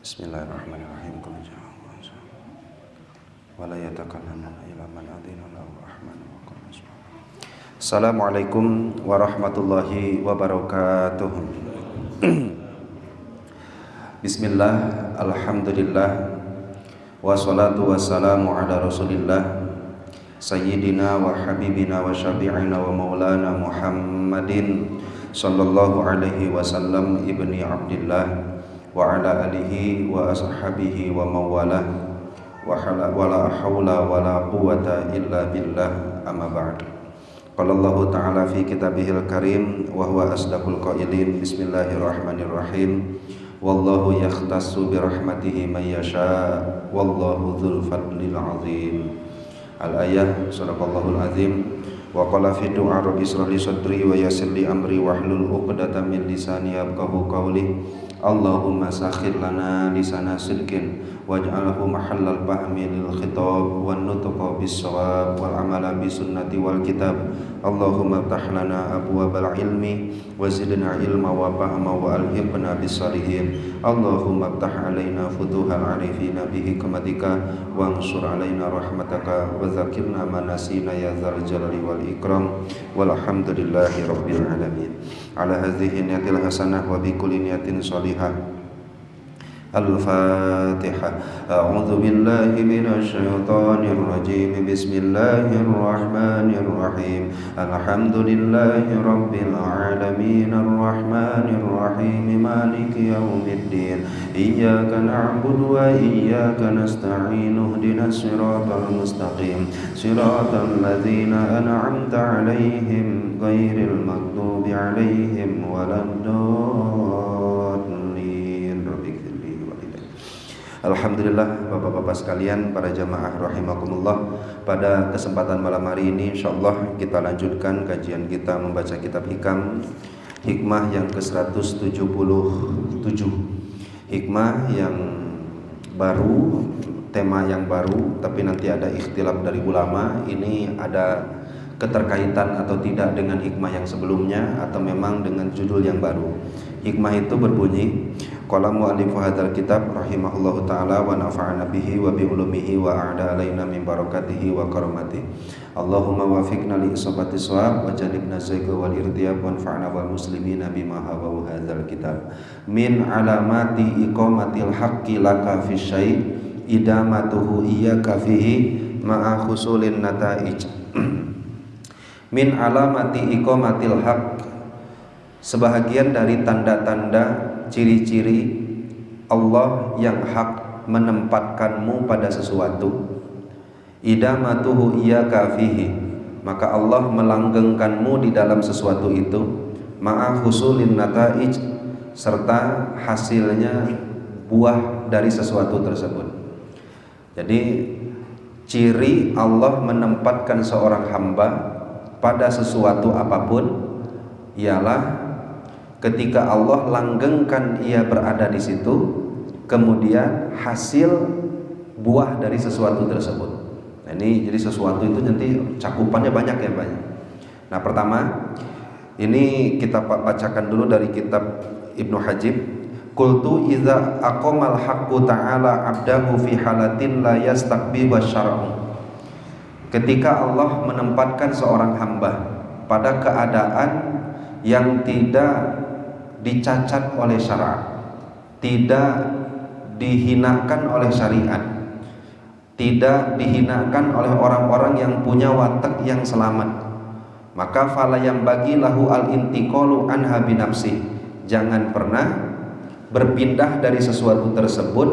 Bismillahirrahmanirrahim. Wala yatakallamuna illa man adina lahu rahman wa qala. Assalamualaikum warahmatullahi wabarakatuh. Bismillah, alhamdulillah, wassalatu wassalamu ala rasulillah sayyidina wa habibina wa syafi'ina wa maulana Muhammadin sallallahu alaihi wasallam ibni Abdillah wa ala alihi wa ashabihi wa mawalah wa la hawla wa la quwwata illa billah, amma ba'd. Qala Allah ta'ala fi kitabihil karim wa huwa asdaqul qailin. Bismillahirrahmanirrahim. Wallahu yakhtassu bi rahmatihi man yasha wallahu dzul fadlil azim. Al-ayah, sadaqallahul azim. Wa qala fi du'a rabbi ishrah li sadri wa yassir li amri wahlul 'uqdatam min lisani yafqahu qawli. Allahumma sakhir lana lisana sidqin waj'alhu mahallal fahmi lil khitab wan nutqa bis shawab wal amala bis sunnati wal kitab. Allahumma iftah lana abwabal ilmi wa zidna ilma wa fahma wa alhiqna bis salihin. Allahumma iftah alaina futuhal arifina bi hikmatika wa ansur alaina rahmataka wa dzakirna ma nasina ya dzal jalali wal ikram. Walhamdulillahi rabbil alamin. Ala hadhihi niyatil hasanah wa bi kulli niyatin shalihah. Al-Fatihah. A'udzu billahi minasy syaithanir rajim. Bismillahirrahmanirrahim. Alhamdulillahi rabbil alamin arrahmanir rahim maliki yaumiddin. Iyyaka na'budu wa iyyaka nasta'in. Ihdinas siratal mustaqim. Siratal ladzina an'amta 'alaihim ghairil maghdubi 'alaihim waladdallin. Alhamdulillah, bapak-bapak sekalian, para jamaah rahimakumullah. Pada kesempatan malam hari ini insyaallah kita lanjutkan kajian kita membaca kitab Hikam, hikmah yang ke-177. Hikmah yang baru, tema yang baru, tapi nanti ada ikhtilaf dari ulama, ini ada keterkaitan atau tidak dengan hikmah yang sebelumnya atau memang dengan judul yang baru. Hikmah itu berbunyi, qala mu'allif hadzal kitab rahimahullahu taala wa nafa'ana bihi wa bi ulumihi wa a'da alaina min barakatihi wa karamatihi. Allahumma wafiqna li isabati shawab wa janibna zayga wal irtiyab wa anfa'na wal muslimina bima hawa hadzal kitab. Min alamati iqamatil haqqi laka fi syai' idamatuhu iyyaka fihi ma'a husulin nata'ij. Min alamati iqamatil haqq, sebahagian dari tanda-tanda ciri-ciri Allah yang hak menempatkanmu pada sesuatu. Idamatuhu iyyaka fihi, maka Allah melanggengkanmu di dalam sesuatu itu. Ma'a husulin nata'ij, serta hasilnya buah dari sesuatu tersebut. Jadi ciri Allah menempatkan seorang hamba pada sesuatu apapun ialah ketika Allah langgengkan ia berada di situ, kemudian hasil buah dari sesuatu tersebut. Nah, ini jadi sesuatu itu nanti cakupannya banyak ya, banyak. Nah, pertama ini kita bacakan dulu dari kitab Ibnu Hajib. Qultu idza aqamal haqqu ta'ala 'abdahu fi halatin la yastaqbi wasyar'u. Ketika Allah menempatkan seorang hamba pada keadaan yang tidak dicacat oleh syara', tidak dihinakan oleh syariat, tidak dihinakan oleh orang-orang yang punya watak yang selamat, maka fala yang bagi lahu al-intiqalu anha binafsi, jangan pernah berpindah dari sesuatu tersebut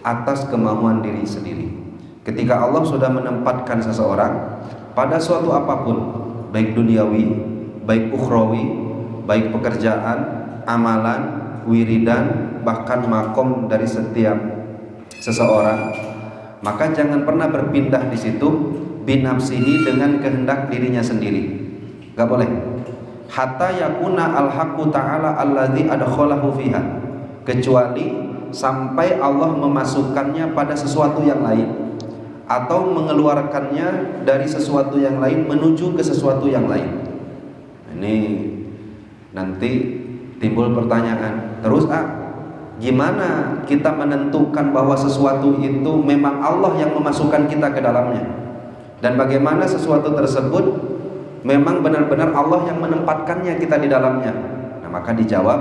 atas kemauan diri sendiri. Ketika Allah sudah menempatkan seseorang pada suatu apapun, baik duniawi, baik ukhrawi, baik pekerjaan, amalan, wiridan, bahkan makom dari setiap seseorang, maka jangan pernah berpindah di situ binafsihi, dengan kehendak dirinya sendiri. Gak boleh. Hatta yakuna al-haqqu ta'ala alladzi adkhalahu fiha, kecuali sampai Allah memasukkannya pada sesuatu yang lain atau mengeluarkannya dari sesuatu yang lain menuju ke sesuatu yang lain. Ini nanti timbul pertanyaan, terus Gimana kita menentukan bahwa sesuatu itu memang Allah yang memasukkan kita ke dalamnya, dan bagaimana sesuatu tersebut memang benar-benar Allah yang menempatkannya kita di dalamnya? Nah, maka dijawab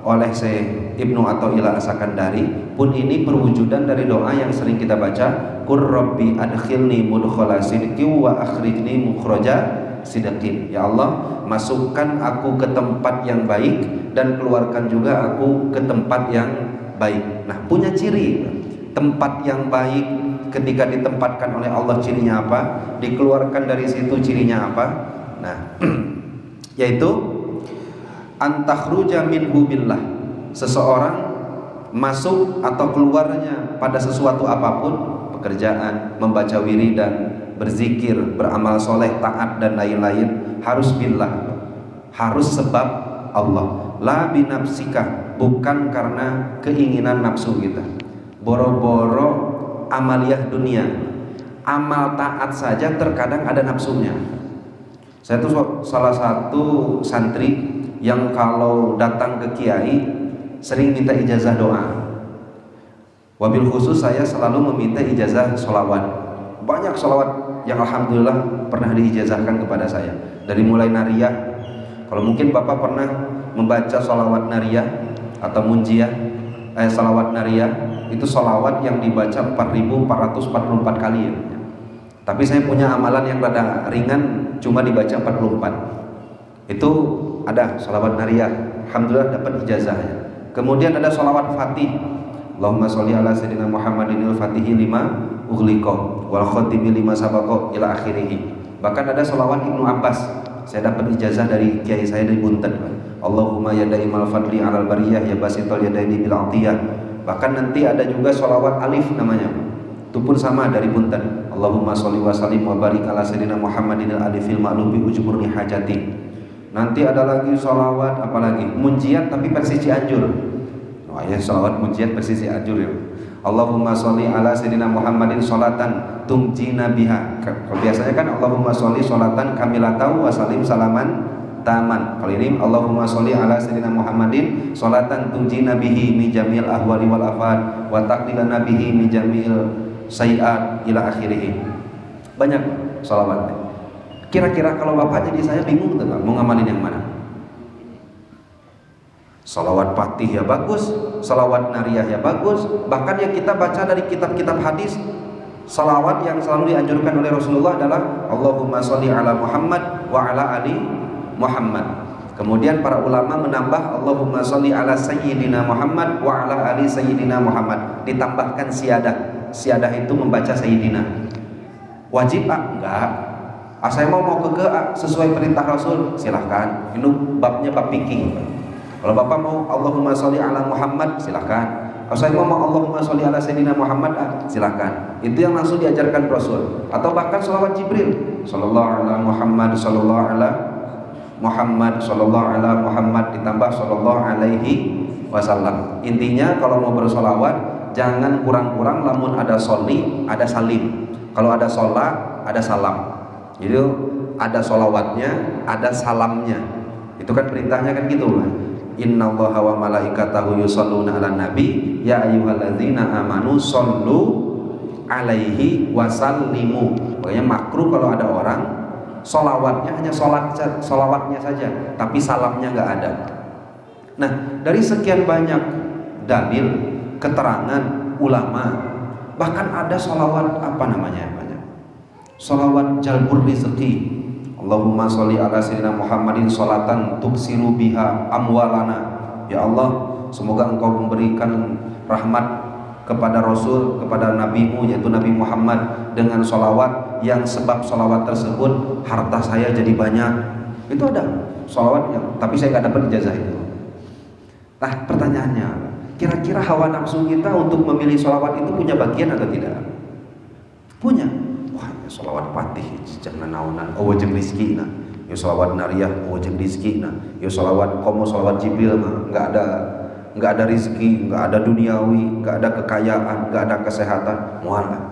oleh Syekh Ibnu Athaillah As-Sakandari, pun ini perwujudan dari doa yang sering kita baca, Qur Rabbi adkhilni mudkhala sidqi wa akhrijni mukhraja sidqin. Ya Allah, masukkan aku ke tempat yang baik dan keluarkan juga aku ke tempat yang baik. Nah, punya ciri tempat yang baik ketika ditempatkan oleh Allah, cirinya apa? Dikeluarkan dari situ cirinya apa? Nah, yaitu antakhruja minhu billah, seseorang masuk atau keluarnya pada sesuatu apapun, pekerjaan, membaca wiridan, berzikir, beramal soleh, taat dan lain-lain, harus billah, harus sebab Allah. La binafsika, bukan karena keinginan nafsu kita. Boro-boro amaliyah dunia, amal taat saja terkadang ada nafsunya. Saya tuh salah satu santri yang kalau datang ke kiai sering minta ijazah doa. Wabil khusus saya selalu meminta ijazah sholawat. Banyak sholawat yang alhamdulillah pernah diijazahkan kepada saya. Dari mulai nariyah, kalau mungkin Bapak pernah membaca sholawat nariyah atau munjiah, sholawat nariyah, itu sholawat yang dibaca 4.444 kali ya. Tapi saya punya amalan yang rada ringan, cuma dibaca 44. Itu ada sholawat nariyah, alhamdulillah dapat ijazahnya. Kemudian ada sholawat fatih, Allahumma sholli ala sayyidina Muhammadinil fatihi lima ughliqa wal khatimi lima sabaqa ila akhirih. Bahkan ada sholawat Ibnu Abbas, saya dapat ijazah dari kiai saya di Bunten, Allahumma ya daimal fadli alal bariyah ya basitul yadaini bil atiyah. Bahkan nanti ada juga sholawat alif namanya, itu pun sama dari Bunten, Allahumma sholli wa sallim wa barik ala sayyidina Muhammadinil alifil ma'lubi ujburni hajati. Nanti ada lagi sholawat apalagi munjiat tapi versi Cianjur. Wah ya, sholawat munjiat versi Cianjur ya. Allahumma sholli ala sayyidina Muhammadin sholatan tunjina biha. Biasanya kan Allahumma sholli sholatan kamilatan wa salim salaman taman. Kalau ini Allahumma sholli ala sayyidina Muhammadin sholatan tunjina bihi min jamil ahwali wal afat wa taqlilana bihi min jamil sayiat ila akhirih. Banyak sholawatnya. Kira-kira kalau Bapak jadi saya bingung tuh, mau ngamalin yang mana? Salawat fatih ya bagus, salawat nariyah ya bagus. Bahkan yang kita baca dari kitab-kitab hadis, salawat yang selalu dianjurkan oleh Rasulullah adalah Allahumma sholli ala Muhammad wa ala ali Muhammad. Kemudian para ulama menambah Allahumma sholli ala sayyidina Muhammad wa ala ali sayyidina Muhammad. Ditambahkan siyadah. Siyadah itu membaca sayyidina. Wajib enggak? Saya mau sesuai perintah Rasul, silahkan. Ini babnya bab fikih. Kalau Bapak mau Allahumma sholli ala Muhammad, silahkan. Kalau saya mau Allahumma sholli ala sayyidina Muhammad, silahkan. Itu yang langsung diajarkan Rasul. Atau bahkan sholawat Jibril, sallallahu ala Muhammad, sallallahu ala Muhammad, sallallahu ala Muhammad, ditambah sallallahu alaihi wasallam. Intinya kalau mau bersolawat jangan kurang-kurang, lamun ada sholli, ada salim. Kalau ada sholat, ada salam. Jadi ada sholawatnya, ada salamnya. Itu kan perintahnya kan gitu kan. Innallaha wa malaikatahu yusholluna 'alan nabi ya ayyuhalladzina amanu shollu 'alaihi wasallimu. Pokoknya makruh kalau ada orang sholawatnya hanya sholawatnya saja, tapi salamnya nggak ada. Nah, dari sekian banyak dalil, keterangan ulama, bahkan ada sholawat apa namanya? Sholawat jalbur rizki, Allahumma sholli ala sayyidina Muhammadin sholatan tuksiru biha amwalana. Ya Allah, semoga engkau memberikan rahmat kepada Rasul, kepada nabimu yaitu Nabi Muhammad, dengan sholawat yang sebab sholawat tersebut harta saya jadi banyak. Itu ada sholawat yang, tapi saya nggak dapat ijazah itu. Nah pertanyaannya, kira-kira hawa nafsu kita untuk memilih sholawat itu punya bagian atau tidak? Punya. Wah, ya sholawat fatih jangan naonan wajib rizki nah, ya sholawat nariyah wajib rizki nah, ya sholawat komo sholawat Jibril mah nggak ada rizki, nggak ada duniawi, nggak ada kekayaan, nggak ada kesehatan, mual lah.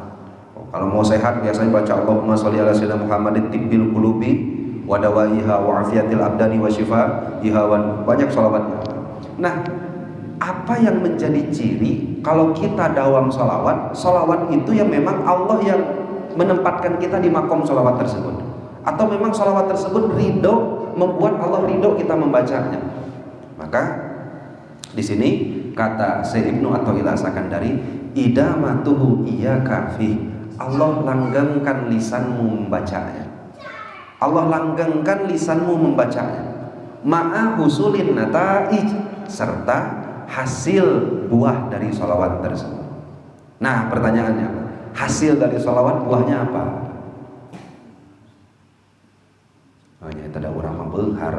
Kalau mau sehat biasanya baca Allahumma sholli ala sayyidina Muhammadin tibbil qulubi wa dawaiha wa afiyatil abdani wa shifaiha, banyak sholawatnya. Nah apa yang menjadi ciri kalau kita dawam sholawat? Sholawat itu yang memang Allah yang menempatkan kita di makom sholawat tersebut, atau memang sholawat tersebut ridho, membuat Allah ridho kita membacanya. Maka di sini kata Syekh Ibnu Athaillah Sakandari, idamatuhu iyyaka fi, Allah langgengkan lisanmu membacanya. Allah langgengkan lisanmu membacanya. Ma'a husulin nata'ij, serta hasil buah dari sholawat tersebut. Nah pertanyaannya, hasil dari sholawat buahnya apa? Oh ya, tidak orang membenghar.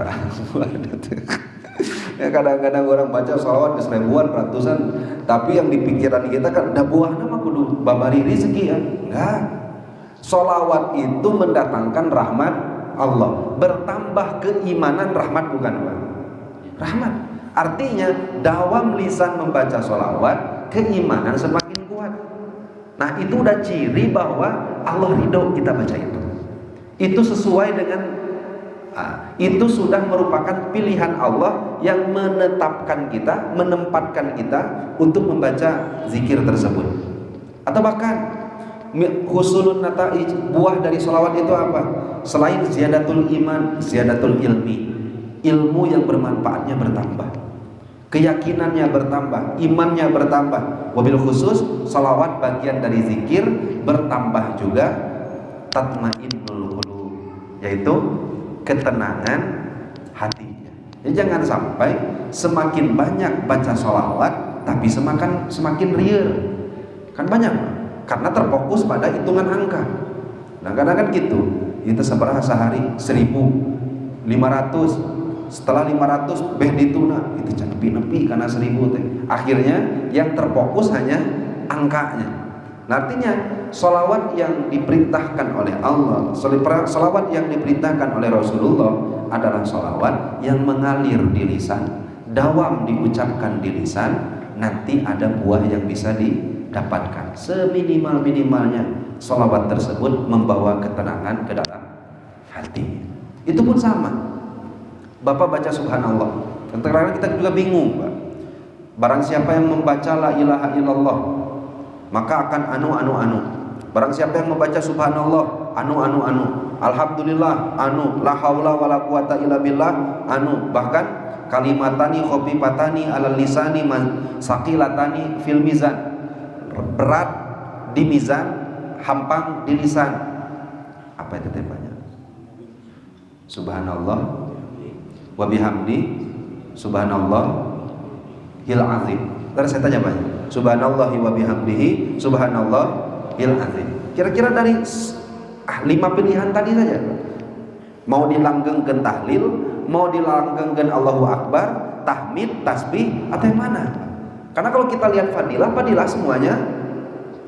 Ya, kadang-kadang orang baca sholawat seribuan, ratusan, tapi yang di pikiran kita kan ada buahnya mah kudu babari rezeki ya. Enggak. Sholawat itu mendatangkan rahmat Allah, bertambah keimanan, rahmat bukan apa? Rahmat. Artinya dawam lisan membaca sholawat, keimanan semakin kuat. Nah itu udah ciri bahwa Allah ridho kita baca itu. Itu sesuai dengan itu sudah merupakan pilihan Allah yang menetapkan kita, menempatkan kita untuk membaca zikir tersebut. Atau bahkan husulun nata'ij, buah dari sholawat itu apa? Selain ziyadatul iman, ziyadatul ilmi, ilmu yang bermanfaatnya bertambah, keyakinannya bertambah, imannya bertambah. Wabil khusus sholawat bagian dari zikir bertambah juga tatmainnul qulub, yaitu ketenangan hatinya. Jadi jangan sampai semakin banyak baca sholawat tapi semakin rier. Kan banyak, karena terfokus pada hitungan angka. Nah kadang-kadang gitu, itu seberapa sehari 1.500, setelah 500 beh dituna, itu nepi-nepi karena 1.000 teh. Akhirnya yang terfokus hanya angkanya. Nah, artinya sholawat yang diperintahkan oleh Allah, sholawat yang diperintahkan oleh Rasulullah adalah sholawat yang mengalir di lisan, dawam diucapkan di lisan, nanti ada buah yang bisa didapatkan. Seminimal-minimalnya sholawat tersebut membawa ketenangan ke dalam hati. Itu pun sama. Bapak baca subhanallah, kadang-kadang kita juga bingung, Pak. Barang siapa yang membaca la ilaha illallah, maka akan anu. Barang siapa yang membaca subhanallah, anu. Alhamdulillah, anu. La haula wala quwata illa billah, anu. Bahkan kalimatani khofifatani alal lisani saqilatani fil mizan, berat di mizan, hampang di lisan. Apa itu temanya? Subhanallah wa bihamdi, subhanallah hil azim. Terus saya tanya banyak. Subhanallahi wa bihamdihi, subhanallahil azim. Kira-kira dari 5 pilihan tadi saja, mau dilanggengkan tahlil, mau dilanggengkan Allahu Akbar, tahmid, tasbih, atau yang mana? Karena kalau kita lihat fadilah semuanya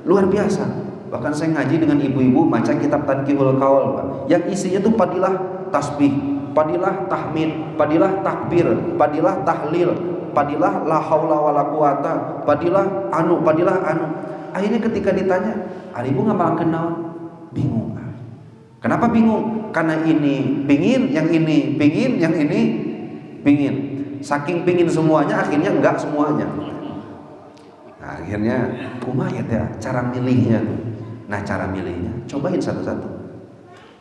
luar biasa. Bahkan saya ngaji dengan ibu-ibu baca kitab Tadkihul Qaul, yang isinya tuh fadilah tasbih, fadilah tahmid, fadilah takbir, fadilah tahlil, fadilah la haula wala quwata, fadilah anu. Akhirnya ketika ditanya, "Ari ibu ngamalkeun naon?" Bingung. Kenapa bingung? Karena ini pingin, yang ini pingin, yang ini pingin. Saking pingin semuanya, akhirnya enggak semuanya. Nah, akhirnya kumaha ya cara milihnya tuh. Nah, cara milihnya cobain satu-satu.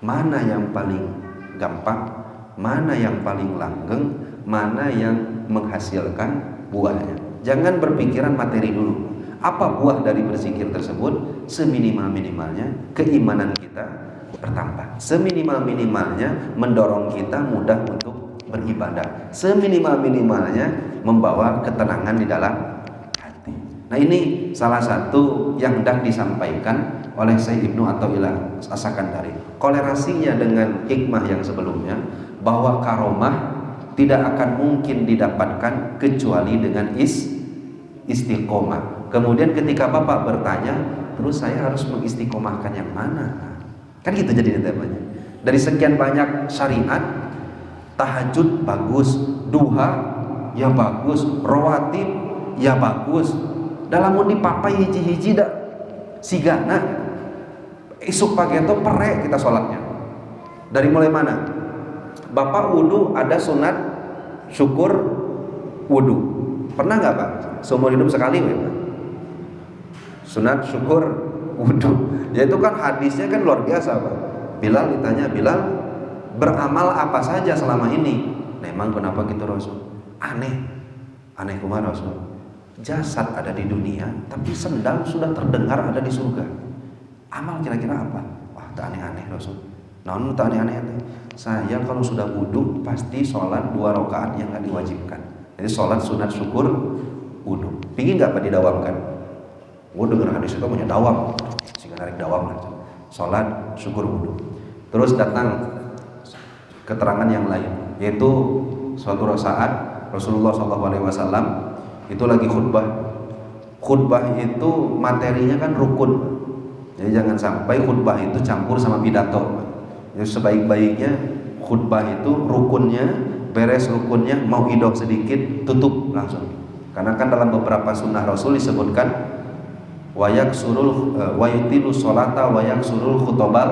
Mana yang paling gampang, mana yang paling langgeng, mana yang menghasilkan buahnya. Jangan berpikiran materi dulu. Apa buah dari berzikir tersebut? Seminimal-minimalnya keimanan kita bertambah. Seminimal-minimalnya mendorong kita mudah untuk beribadah. Seminimal-minimalnya membawa ketenangan di dalam hati. Nah, ini salah satu yang hendak disampaikan oleh Syekh Ibnu Athaillah As-Sakandari. Kolerasinya dengan hikmah yang sebelumnya, bahwa karomah tidak akan mungkin didapatkan kecuali dengan istiqomah. Kemudian ketika Bapak bertanya, terus saya harus mengistiqomahkan yang mana? Kan gitu jadi temanya. Dari sekian banyak syariat, tahajud bagus, duha ya bagus, rawatib ya bagus. Dalam mau dipapai hiji-hiji dah sigana. Isuk pagi itu pere kita sholatnya. Dari mulai mana? Bapak wudu ada sunat syukur wudu. Pernah nggak Pak? Seumur hidup sekali ya Pak? Sunat syukur wudhu. Ya itu kan hadisnya kan luar biasa Pak. Bilal ditanya, Bilal beramal apa saja selama ini? Nah, emang kenapa gitu Rasul? Aneh kumaha Rasul? Jasad ada di dunia, tapi sendal sudah terdengar ada di surga. Amal kira-kira apa? Wah, tak aneh-aneh Rasul. Namun tak aneh-aneh. Saya kalau sudah wudhu pasti sholat 2 rakaat yang nggak diwajibkan. Jadi sholat sunat syukur wudhu. Pingin nggak Pak didawamkan? Wudhu dengan hadis itu punya dawam, sehingga narik dawam. Sholat syukur wudhu. Terus datang keterangan yang lain, yaitu suatu saat Rasulullah SAW itu lagi khutbah. Khutbah itu materinya kan rukun. Jadi jangan sampai khutbah itu campur sama pidato. Jadi sebaik-baiknya khutbah itu rukunnya, beres rukunnya, mau idoh sedikit, tutup langsung. Karena kan dalam beberapa sunnah Rasul disebutkan wayak surul wayutilu sholata wayak surul khutobal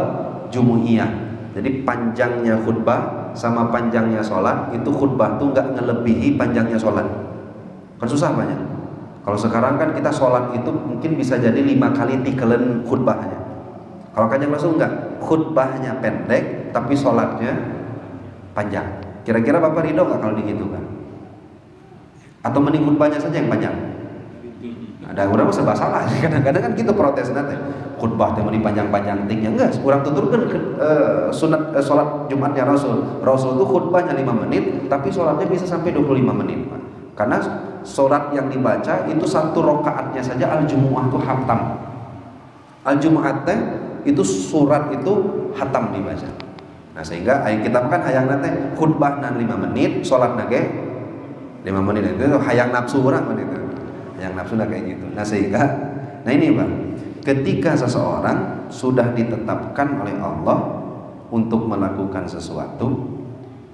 jumu'iyah. Jadi panjangnya khutbah sama panjangnya sholat itu khutbah tuh nggak ngelebihi panjangnya sholat. Kan susah banyak. Kalau sekarang kan kita sholat itu mungkin bisa jadi 5 kali tikelen khutbahnya. Kalau Kanjeng Rasul enggak, khutbahnya pendek tapi sholatnya panjang. Kira-kira Bapak ridho nggak kalau digitukan? Atau mending khutbahnya saja yang panjang? Ada orang serba salah. Kadang-kadang kan gitu protes nanti. Khutbah yang dipanjang-panjang tingnya enggak. Kurang tuturkan sunat sholat Jumatnya Rasul. Rasul itu khutbahnya 5 menit, tapi sholatnya bisa sampai 25 menit, Pak. Karena sholat yang dibaca itu 1 rakaatnya saja al-jumu'ah itu hatam. Al-jumu'ah itu surat itu hatam dibaca. Nah sehingga kita kan hayang nate khutbah 5 menit, sholat nage 5 menit itu hayang nafsu orang itu. Yang nafsu kayak gitu. Nah sehingga, nah ini Pak, ketika seseorang sudah ditetapkan oleh Allah untuk melakukan sesuatu,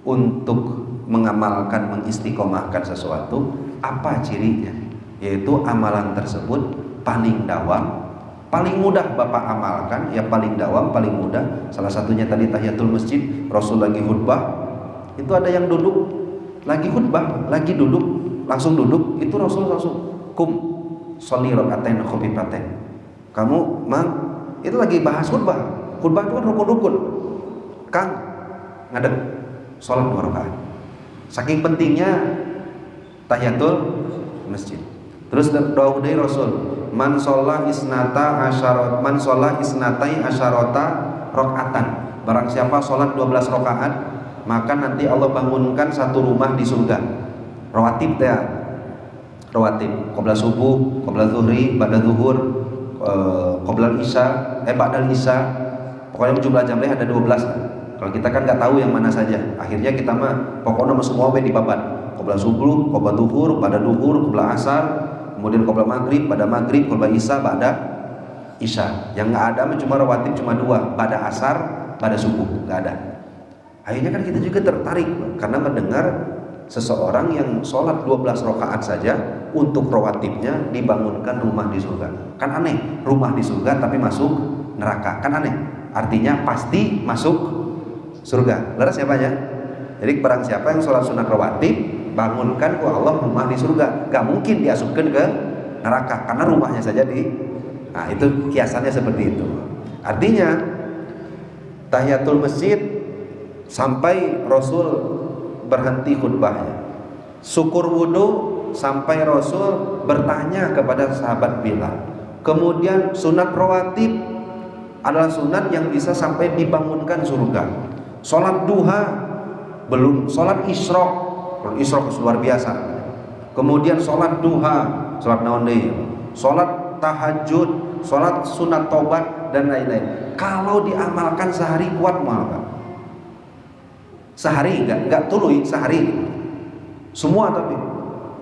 untuk mengamalkan, mengistiqomahkan sesuatu, apa cirinya? Yaitu amalan tersebut paling dawam, paling mudah Bapak amalkan, ya paling dawam, paling mudah. Salah satunya tadi tahiyatul masjid, Rasul lagi khutbah, itu ada yang duduk, lagi khutbah, lagi duduk, langsung duduk, itu Rasul langsung kum sholli rakaatain khafifatain. Kamu mang itu lagi bahas khutbah. Khutbah itu kan rukun-rukun. Kang ngadeg sholat 2 rakaat. Saking pentingnya tahiyatul masjid. Terus doa dari Rasul, man sholla isnatai asyarata rakaatan. Barang siapa sholat 12 rakaat, maka nanti Allah bangunkan 1 rumah di surga. Rawatib ya. Rawatib, qabla subuh, qabla zuhri, ba'da zuhur, qabla isya, ba'dal isya. Pokoknya jumlah jamnya ada 12. Kalau kita kan nggak tahu yang mana saja. Akhirnya kita mah pokoknya semua di babat. Qabla subuh, qabla zuhur, ba'da zuhur, qabla asar, kemudian qabla maghrib, pada maghrib, qabla isya, ba'da isya. Yang nggak ada cuma rawatib cuma 2, pada asar, pada subuh, nggak ada. Akhirnya kan kita juga tertarik karena mendengar seseorang yang sholat 12 rakaat saja untuk rawatibnya dibangunkan rumah di surga. Kan aneh, rumah di surga tapi masuk neraka. Kan aneh. Artinya pasti masuk surga. Laras siapa ya? Jadi barang siapa yang sholat sunat rawatib, bangunkan ku Allah rumah di surga. Gak mungkin diasupkan ke neraka karena rumahnya saja di. Nah itu kiasannya seperti itu. Artinya tahiyatul masjid sampai Rasul berhenti khutbahnya. Syukur wudhu sampai Rasul bertanya kepada sahabat Bilal. Kemudian sunat rawatib adalah sunat yang bisa sampai dibangunkan surga. Sholat duha belum, sholat isyraq. Isyraq luar biasa. Kemudian sholat duha, sholat naon deui? Sholat tahajud, sholat sunat taubat dan lain-lain. Kalau diamalkan sehari kuat mal Pak. Sehari enggak tuluy sehari semua, tapi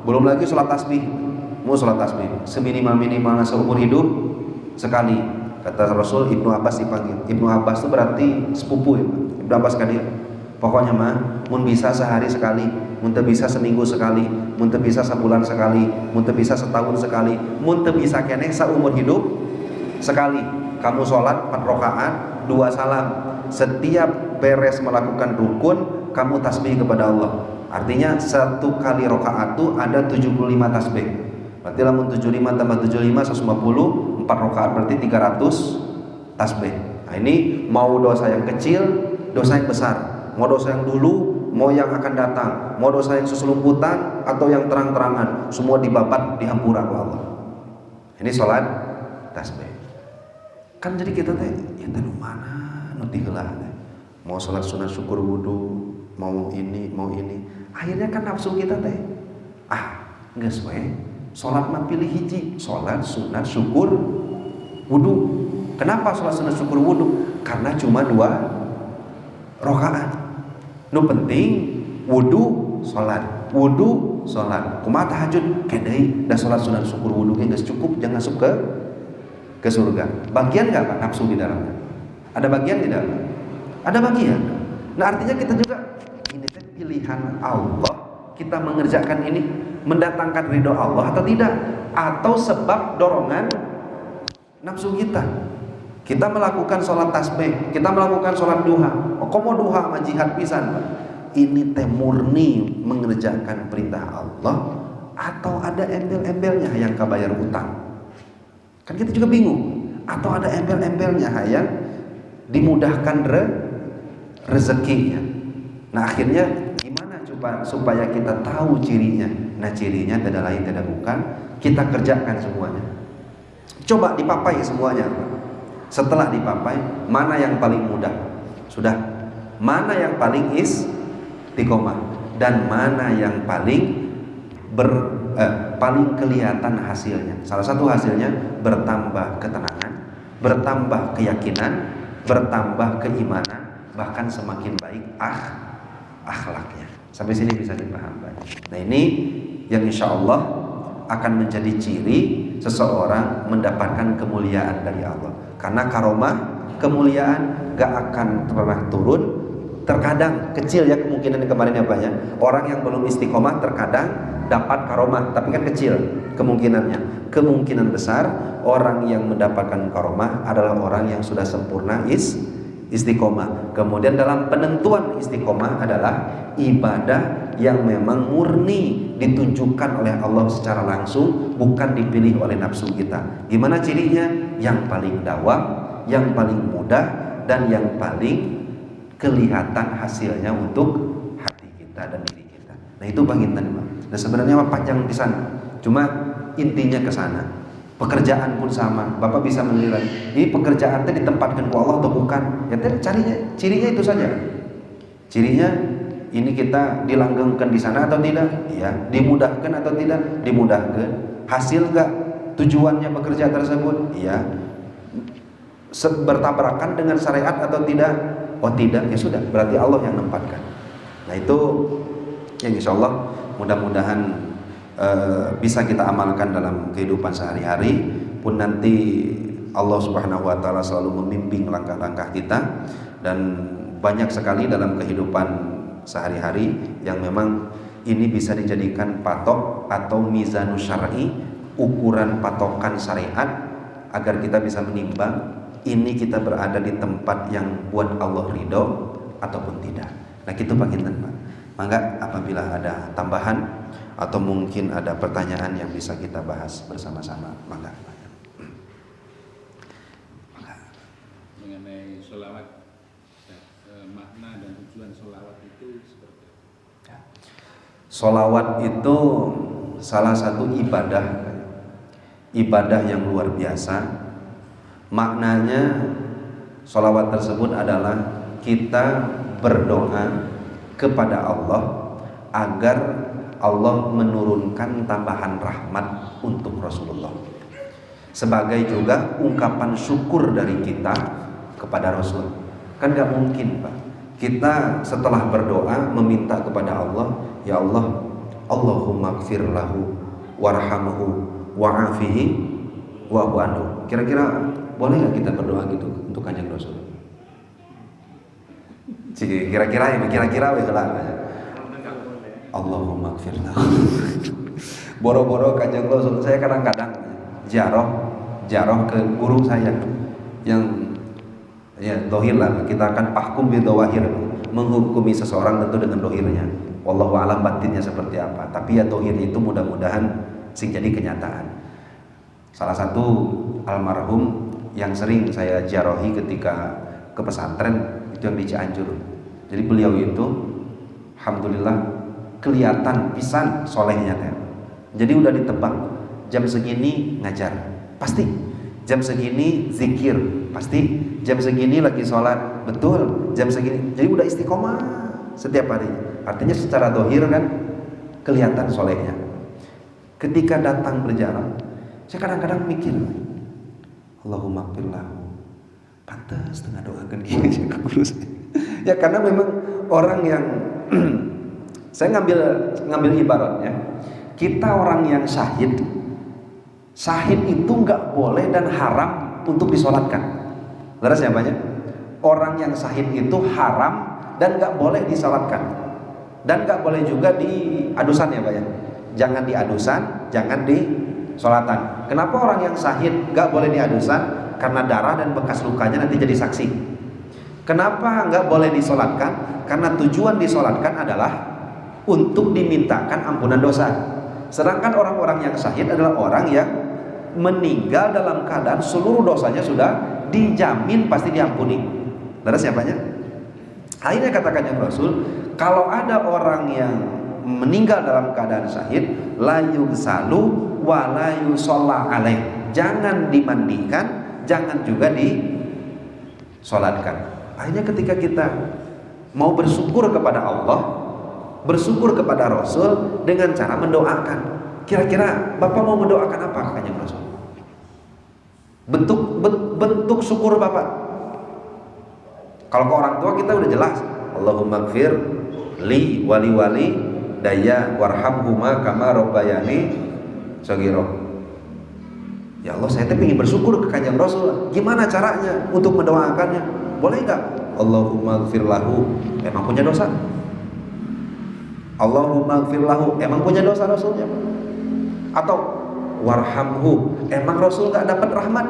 belum lagi sholat tasbih. Mau sholat tasbih seminimal-minimalnya seumur hidup sekali. Kata Rasul, Ibnu Abbas dipanggil. Ibnu Abbas itu berarti sepupu ya, Ibnu Abbas kan dia. Pokoknya mah mun bisa sehari sekali, mun teu bisa seminggu sekali, mun teu bisa sebulan sekali, mun teu bisa setahun sekali, mun teu bisa keneh saumur hidup sekali. Kamu sholat 4 rakaat, 2 salam. Setiap beres melakukan rukun, kamu tasbih kepada Allah. Artinya satu kali rakaat itu ada 75 tasbih. Berarti lamun 75 tambah 75 150, 4 rakaat berarti 300 tasbih. Nah, ini mau dosa yang kecil, dosa yang besar, mau dosa yang dulu, mau yang akan datang, mau dosa yang seselumputan atau yang terang-terangan, semua dibabat dihampura oleh Allah. Ini sholat tasbih. Kan jadi kita teh ya teh mana nu diheula teh. Mau sholat sunat syukur wudu, mau ini. Akhirnya kan nafsu kita teh geus we. Sholat mah pilih hiji, sholat sunat syukur wudu. Kenapa sholat sunat syukur wudu? Karena cuma 2 rakaat. Nu penting wudu sholat, wudu sholat. Kumaha tahajud kedai da sholat sunat syukur wudu geus cukup, jangan masuk ke surga. Bagian enggak Pak nafsu di dalamnya? Ada bagian tidak? Ada bagian. Nah, artinya kita juga ini pilihan Allah, kita mengerjakan ini mendatangkan ridho Allah atau tidak, atau sebab dorongan nafsu kita. Kita melakukan sholat tasbih, kita melakukan sholat duha. Komo duha sama jihad pisan, Pak. Ini teh murni mengerjakan perintah Allah atau ada embel-embelnya yang kabayar utang. Kan kita juga bingung. Atau ada embel-embelnya yang dimudahkan rezekinya. Nah, akhirnya gimana coba supaya kita tahu cirinya? Nah, cirinya tidak lain tidak bukan kita kerjakan semuanya. Coba dipapai semuanya. Setelah dipapai, mana yang paling mudah? Sudah. Mana yang paling istiqomah dan mana yang paling paling kelihatan hasilnya. Salah satu hasilnya bertambah ketenangan, bertambah keyakinan, bertambah keimanan, bahkan semakin baik akhlaknya. Sampai sini bisa dipahami. Nah, ini yang insya Allah akan menjadi ciri seseorang mendapatkan kemuliaan dari Allah. Karena karomah, kemuliaan gak akan pernah turun. Terkadang kecil ya kemungkinan kemarin ya Pak ya. Orang yang belum istiqomah terkadang dapat karomah, tapi kan kecil kemungkinannya. Kemungkinan besar orang yang mendapatkan karomah adalah orang yang sudah sempurna istiqomah. Kemudian dalam penentuan istiqomah adalah ibadah yang memang murni ditunjukkan oleh Allah secara langsung, bukan dipilih oleh nafsu kita. Gimana cirinya? Yang paling dawam, yang paling mudah, dan yang paling kelihatan hasilnya untuk hati kita dan diri kita. Nah, itu panginten Pak. Nah, sebenarnya panjang di sana. Cuma intinya ke sana. Pekerjaan pun sama. Bapak bisa menilai, ini pekerjaan itu ditempatkan ke Allah atau bukan? Ya cirinya itu saja. Cirinya ini kita dilanggengkan di sana atau tidak? Ya, dimudahkan atau tidak? Dimudahkan. Hasil enggak tujuannya bekerja tersebut? Ya. Bertabrakan dengan syariat atau tidak? Oh tidak, ya sudah, berarti Allah yang menempatkan. Nah, itu yang insya Allah mudah-mudahan bisa kita amalkan dalam kehidupan sehari-hari. Pun nanti Allah Subhanahu wa taala selalu membimbing langkah-langkah kita, dan banyak sekali dalam kehidupan sehari-hari yang memang ini bisa dijadikan patok atau mizanus syar'i, ukuran patokan syariat agar kita bisa menimbang ini kita berada di tempat yang buat Allah ridho ataupun tidak. Nah, gitu Pak Kinten Pak. Mangga apabila ada tambahan atau mungkin ada pertanyaan yang bisa kita bahas bersama-sama, mangga. Mengenai sholawat, makna dan tujuan sholawat itu seperti apa? Sholawat itu salah satu ibadah yang luar biasa. Maknanya sholawat tersebut adalah kita berdoa kepada Allah agar Allah menurunkan tambahan rahmat untuk Rasulullah, sebagai juga ungkapan syukur dari kita kepada Rasul. Kan gak mungkin Pak, kita setelah berdoa meminta kepada Allah, ya Allah, Allahumma gfir lahu warhamhu wa'afihi wa'fu anhu. Kira-kira boleh nggak kita berdoa gitu untuk Kanjeng Rasul? Kira-kira Allahumma gfir lahu. Boro-boro Kanjeng Rasul, saya kadang-kadang jaroh ke guru saya yang ya dohir lah, kita akan pahkum bi dawahir, menghukumi seseorang tentu dengan dohirnya. wallahu alam batinnya seperti apa. Tapi ya dohir itu mudah-mudahan sing jadi kenyataan. Salah satu almarhum yang sering saya ziarahi ketika ke pesantren itu yang di Cianjur. Jadi beliau itu alhamdulillah kelihatan pisan solehnya teh. Jadi udah ditebak jam segini ngajar, pasti. Jam segini zikir, pasti. Jam segini lagi sholat, betul. Jam segini, jadi udah istiqomah setiap hari. Artinya secara dohir kan kelihatan solehnya. Ketika datang berjalan, saya kadang-kadang mikir, Allahumma firlahu, pantas tengah doakan gini ke guru saya. Ya karena memang orang yang saya ngambil ibaratnya, kita orang yang syahid itu nggak boleh dan haram untuk disolatkan. Leres ya banyak. Orang yang syahid itu haram dan nggak boleh disolatkan, dan nggak boleh juga diadusan ya banyak. Jangan diadusan, jangan disolatan. Kenapa orang yang syahid nggak boleh diadusan? Karena darah dan bekas lukanya nanti jadi saksi. Kenapa nggak boleh disolatkan? Karena tujuan disolatkan adalah untuk dimintakan ampunan dosa. Sedangkan orang-orang yang syahid adalah orang yang meninggal dalam keadaan seluruh dosanya sudah dijamin pasti diampuni. Leres siapanya? Akhirnya katakannya Rasul, kalau ada orang yang meninggal dalam keadaan syahid, la yughsalu wa la yusalla alaih. Jangan dimandikan, jangan juga disolatkan. Akhirnya ketika kita mau bersyukur kepada Allah, bersyukur kepada Rasul dengan cara mendoakan. Kira-kira Bapak mau mendoakan apa katanya Rasul? Bentuk syukur Bapak. Kalau ke orang tua kita udah jelas, Allahumma gfir li wali daya warhamhuma kama rabbayani shaghira. Ya Allah, saya ingin bersyukur ke kanjeng Rasul. Gimana caranya untuk mendoakannya? Boleh nggak? Allahumma gfir lahu, emang punya dosa? Allahumma gfir lahu, emang punya dosa Rasulnya? Atau warhamhu, emang Rasul nggak dapat rahmat?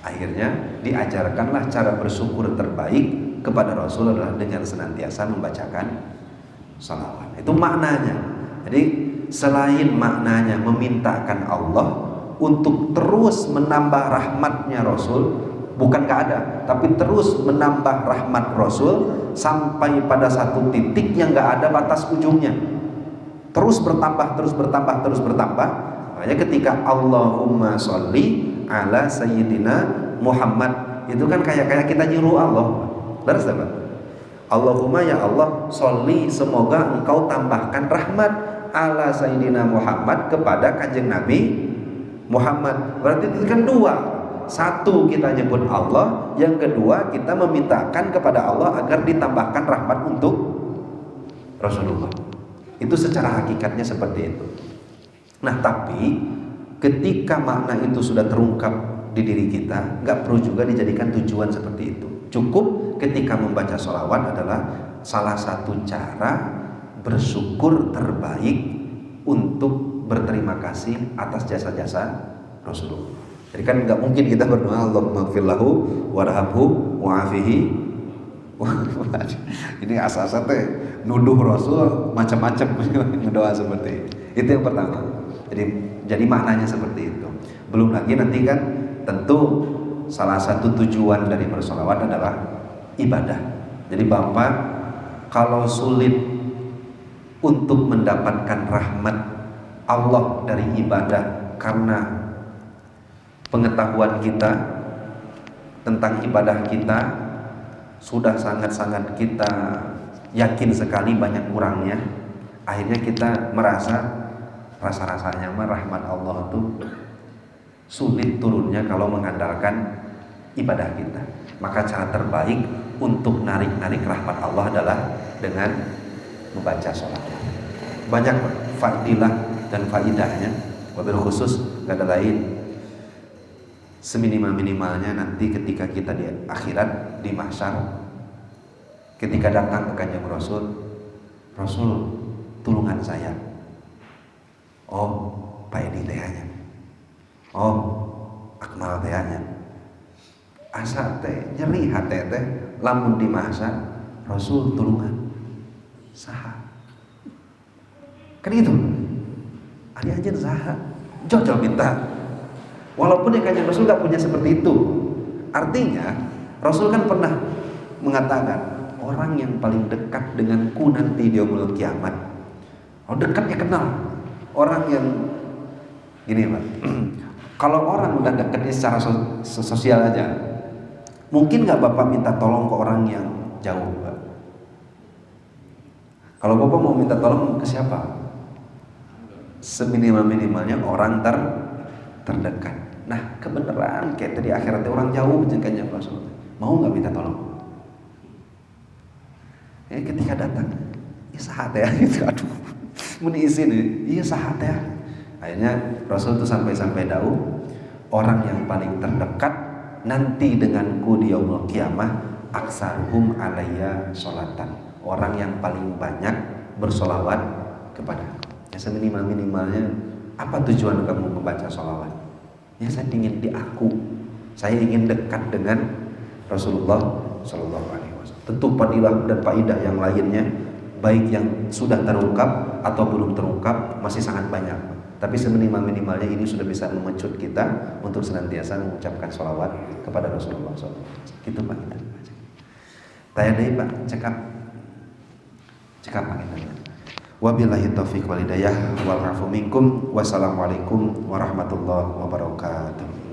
Akhirnya diajarkanlah cara bersyukur terbaik kepada Rasul adalah dengan senantiasa membacakan salawat. Itu maknanya. Jadi selain maknanya memintakan Allah untuk terus menambah rahmatnya Rasul, bukan gak ada, tapi terus menambah rahmat Rasul sampai pada satu titik yang gak ada batas ujungnya, terus bertambah, terus bertambah, terus bertambah. Makanya ketika Allahumma sholli ala sayyidina Muhammad, itu kan kayak kita nyuruh Allah. Benar sahabat? Allahumma ya Allah sholli, semoga engkau tambahkan rahmat ala sayyidina Muhammad, kepada kanjeng Nabi Muhammad. Berarti itu kan dua. Satu kita nyebut Allah, yang kedua kita memintakan kepada Allah agar ditambahkan rahmat untuk Rasulullah. Itu secara hakikatnya seperti itu. Nah, tapi ketika makna itu sudah terungkap di diri kita, nggak perlu juga dijadikan tujuan seperti itu. Cukup ketika membaca sholawat adalah salah satu cara bersyukur terbaik untuk berterima kasih atas jasa-jasa Rasulullah. Jadi kan nggak mungkin kita berdoa Allahumma gfir lahu warhamhu wa'afihi. Ini asa-asa teh nuduh Rasul macam-macam doa seperti itu. Itu yang pertama. Jadi maknanya seperti itu. Belum lagi nanti kan tentu salah satu tujuan dari bersolawat adalah ibadah. Jadi Bapak kalau sulit untuk mendapatkan rahmat Allah dari ibadah karena pengetahuan kita tentang ibadah kita sudah sangat-sangat kita yakin sekali banyak kurangnya, akhirnya kita merasa rasa-rasanya rahmat Allah itu sulit turunnya kalau mengandalkan ibadah kita. Maka cara terbaik untuk narik-narik rahmat Allah adalah dengan membaca sholat. Banyak fadilah dan faidahnya, wabil khusus gak ada lain, seminimal-minimalnya nanti ketika kita di akhirat, di mahsyar, ketika datang ke kanjeng Rasul, Rasul tulungan saya. Oh, Pak Edi tehanya. Oh, Akmal tehanya. Asa teh nyeri hati teh lamun di mahsyar, Rasul tulungan. Saha? Kan gitu. Ada aja zahat, jauh minta. Walaupun ya kanjeng Rasul gak punya seperti itu. Artinya Rasul kan pernah mengatakan orang yang paling dekat denganku nanti di yaumul kiamat. Oh dekat ya kenal. Orang yang gini Pak. Kalau orang udah dekatnya secara sosial aja, mungkin nggak Bapak minta tolong ke orang yang jauh Pak? Kalau Bapak mau minta tolong ke siapa? Seminimal-minimalnya orang terdekat. Nah kebenaran kayak tadi akhiratnya orang jauh jengkanya Rasul. Mau nggak minta tolong? Ketika datang, ya sahat ya gitu. Aduh, muni izin nih, iya sahat ya. Akhirnya Rasul tuh sampai tahu orang yang paling terdekat nanti denganku di yaumul qiyamah aksaruhum alayya sholatan. Orang yang paling banyak bersolawat kepadaku. Ya seminimal-minimalnya apa tujuan kamu membaca sholawat? Ya saya ingin diaku, saya ingin dekat dengan Rasulullah Shallallahu Alaihi Wasallam. Tentu fadilah dan faidah yang lainnya, baik yang sudah terungkap atau belum terungkap masih sangat banyak. Tapi seminimal-minimalnya ini sudah bisa memecut kita untuk senantiasa mengucapkan sholawat kepada Rasulullah SAW. Gitu Pak kita. Tanya deh Pak, cekap Pak kita. Wabillahi taufiq wal hidayah wal afu minkum. Wassalamualaikum warahmatullahi wabarakatuh.